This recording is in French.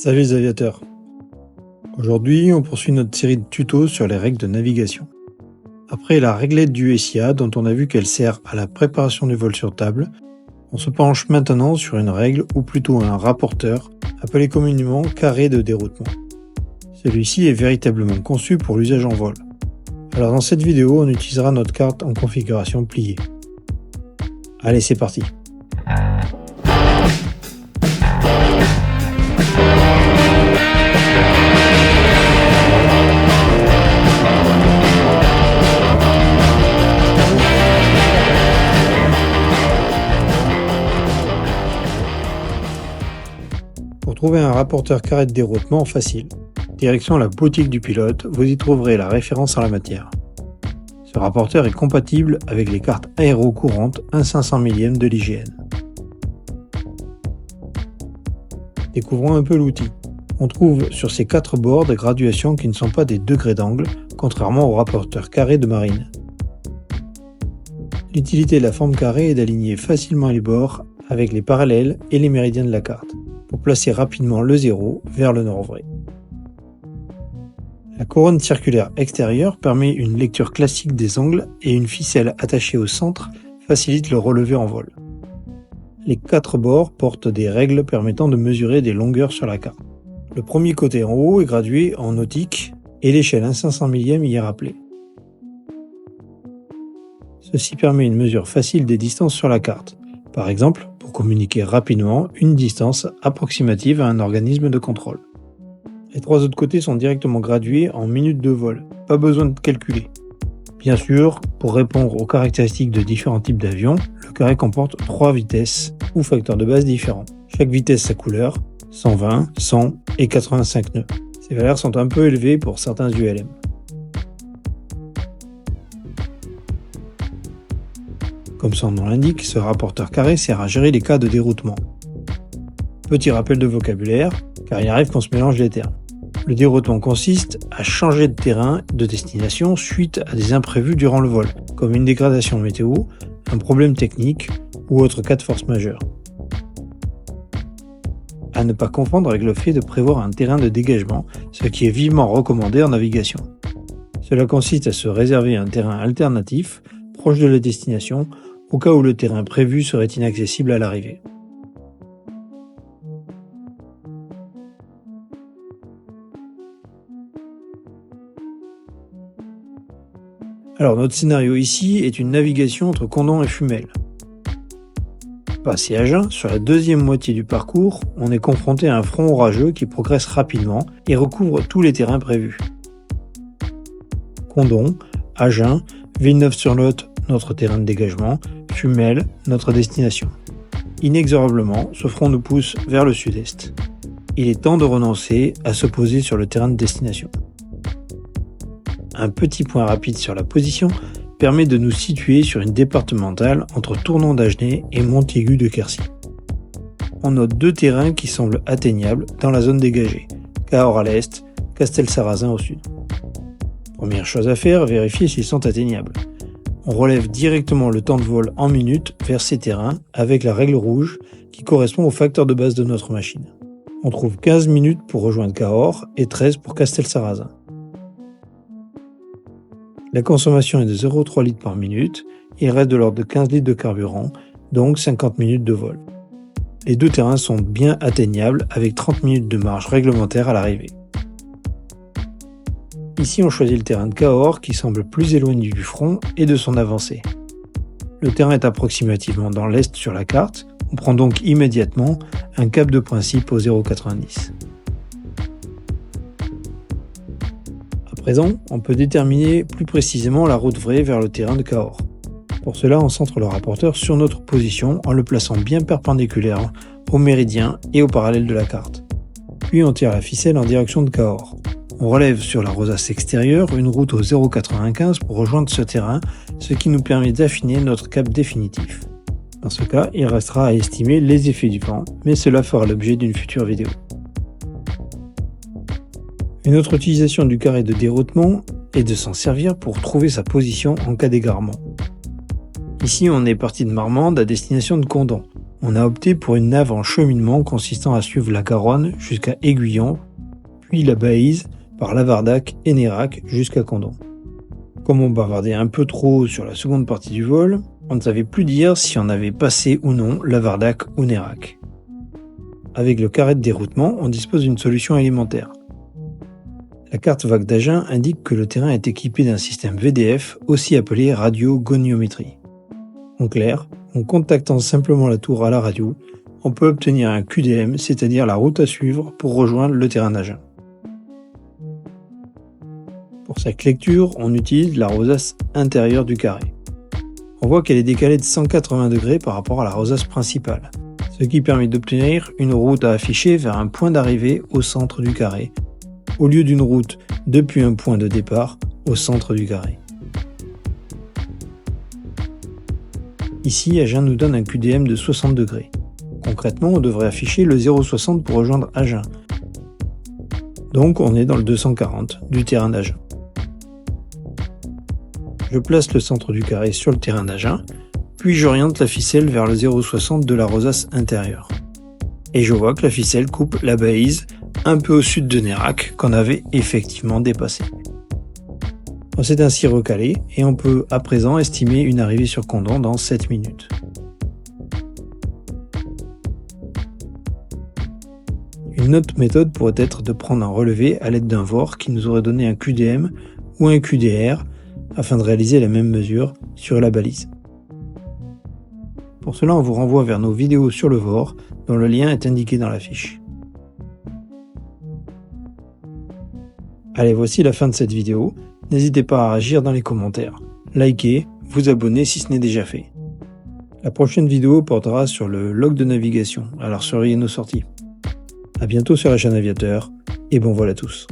Salut les aviateurs. Aujourd'hui, on poursuit notre série de tutos sur les règles de navigation. Après la réglette du SIA dont on a vu qu'elle sert à la préparation du vol sur table, on se penche maintenant sur une règle ou plutôt un rapporteur appelé communément carré de déroutement. Celui-ci est véritablement conçu pour l'usage en vol. Alors dans cette vidéo, on utilisera notre carte en configuration pliée. Allez, c'est parti. Pour trouver un rapporteur carré de déroutement, facile. Direction la boutique du pilote, vous y trouverez la référence en la matière. Ce rapporteur est compatible avec les cartes aéro courantes 1/500 millième de l'IGN. Découvrons un peu l'outil. On trouve sur ces 4 bords des graduations qui ne sont pas des degrés d'angle, contrairement au rapporteur carré de marine. L'utilité de la forme carrée est d'aligner facilement les bords avec les parallèles et les méridiens de la carte, pour placer rapidement le 0 vers le nord vrai. La couronne circulaire extérieure permet une lecture classique des angles et une ficelle attachée au centre facilite le relevé en vol. Les 4 bords portent des règles permettant de mesurer des longueurs sur la carte. Le premier côté en haut est gradué en nautique et l'échelle 1/500 millième y est rappelée. Ceci permet une mesure facile des distances sur la carte, par exemple pour communiquer rapidement une distance approximative à un organisme de contrôle. Les 3 autres côtés sont directement gradués en minutes de vol, pas besoin de calculer. Bien sûr, pour répondre aux caractéristiques de différents types d'avions, le carré comporte 3 vitesses ou facteurs de base différents. Chaque vitesse sa couleur, 120, 100 et 85 nœuds. Ces valeurs sont un peu élevées pour certains ULM. Comme son nom l'indique, ce rapporteur carré sert à gérer les cas de déroutement. Petit rappel de vocabulaire, car il arrive qu'on se mélange les termes. Le déroutement consiste à changer de terrain de destination suite à des imprévus durant le vol, comme une dégradation météo, un problème technique ou autre cas de force majeure. À ne pas confondre avec le fait de prévoir un terrain de dégagement, ce qui est vivement recommandé en navigation. Cela consiste à se réserver un terrain alternatif, proche de la destination, au cas où le terrain prévu serait inaccessible à l'arrivée. Alors notre scénario ici est une navigation entre Condom et Fumel. Passé à Agen, sur la deuxième moitié du parcours, on est confronté à un front orageux qui progresse rapidement et recouvre tous les terrains prévus. Condom, Agen, Villeneuve-sur-Lot, notre terrain de dégagement, Fumel, notre destination. Inexorablement, ce front nous pousse vers le sud-est. Il est temps de renoncer à se poser sur le terrain de destination. Un petit point rapide sur la position permet de nous situer sur une départementale entre Tournon d'Agenais et Montaigu de Quercy. On note 2 terrains qui semblent atteignables dans la zone dégagée, Cahors à l'est, Castelsarrasin au sud. Première chose à faire, vérifier s'ils sont atteignables. On relève directement le temps de vol en minutes vers ces terrains avec la règle rouge qui correspond au facteur de base de notre machine. On trouve 15 minutes pour rejoindre Cahors et 13 pour Castelsarrasin. La consommation est de 0,3 litres par minute, il reste de l'ordre de 15 litres de carburant, donc 50 minutes de vol. Les 2 terrains sont bien atteignables avec 30 minutes de marge réglementaire à l'arrivée. Ici on choisit le terrain de Cahors qui semble plus éloigné du front et de son avancée. Le terrain est approximativement dans l'est sur la carte, on prend donc immédiatement un cap de principe au 0,90. À présent, on peut déterminer plus précisément la route vraie vers le terrain de Cahors. Pour cela, on centre le rapporteur sur notre position en le plaçant bien perpendiculaire au méridien et au parallèle de la carte. Puis on tire la ficelle en direction de Cahors. On relève sur la rosace extérieure une route au 0,95 pour rejoindre ce terrain, ce qui nous permet d'affiner notre cap définitif. Dans ce cas, il restera à estimer les effets du vent, mais cela fera l'objet d'une future vidéo. Une autre utilisation du carré de déroutement est de s'en servir pour trouver sa position en cas d'égarement. Ici, on est parti de Marmande à destination de Condom. on a opté pour une nave en cheminement consistant à suivre la Garonne jusqu'à Aiguillon, puis la Baïse par Lavardac et Nérac jusqu'à Condom. Comme on bavardait un peu trop sur la seconde partie du vol, on ne savait plus dire si on avait passé ou non Lavardac ou Nérac. Avec le carré de déroutement, on dispose d'une solution élémentaire. La carte vague d'Agen indique que le terrain est équipé d'un système VDF, aussi appelé radiogoniométrie. En clair, en contactant simplement la tour à la radio, on peut obtenir un QDM, c'est-à-dire la route à suivre pour rejoindre le terrain d'Agen. Pour cette lecture, on utilise la rosace intérieure du carré. On voit qu'elle est décalée de 180 degrés par rapport à la rosace principale, ce qui permet d'obtenir une route à afficher vers un point d'arrivée au centre du carré, au lieu d'une route depuis un point de départ au centre du carré. Ici, Agen nous donne un QDM de 60 degrés. Concrètement, on devrait afficher le 0,60 pour rejoindre Agen. Donc on est dans le 240 du terrain d'Agen. Je place le centre du carré sur le terrain d'Agen, puis j'oriente la ficelle vers le 0,60 de la rosace intérieure. Et je vois que la ficelle coupe la Baïse un peu au sud de Nérac qu'on avait effectivement dépassé. On s'est ainsi recalé et on peut à présent estimer une arrivée sur Condom dans 7 minutes. Une autre méthode pourrait être de prendre un relevé à l'aide d'un VOR qui nous aurait donné un QDM ou un QDR afin de réaliser la même mesure sur la balise. Pour cela, on vous renvoie vers nos vidéos sur le VOR dont le lien est indiqué dans la fiche. Allez, voici la fin de cette vidéo. N'hésitez pas à réagir dans les commentaires, liker, vous abonner si ce n'est déjà fait. La prochaine vidéo portera sur le log de navigation, alors surveillez nos sorties. A bientôt sur la chaîne Aviateur, et bon vol à tous.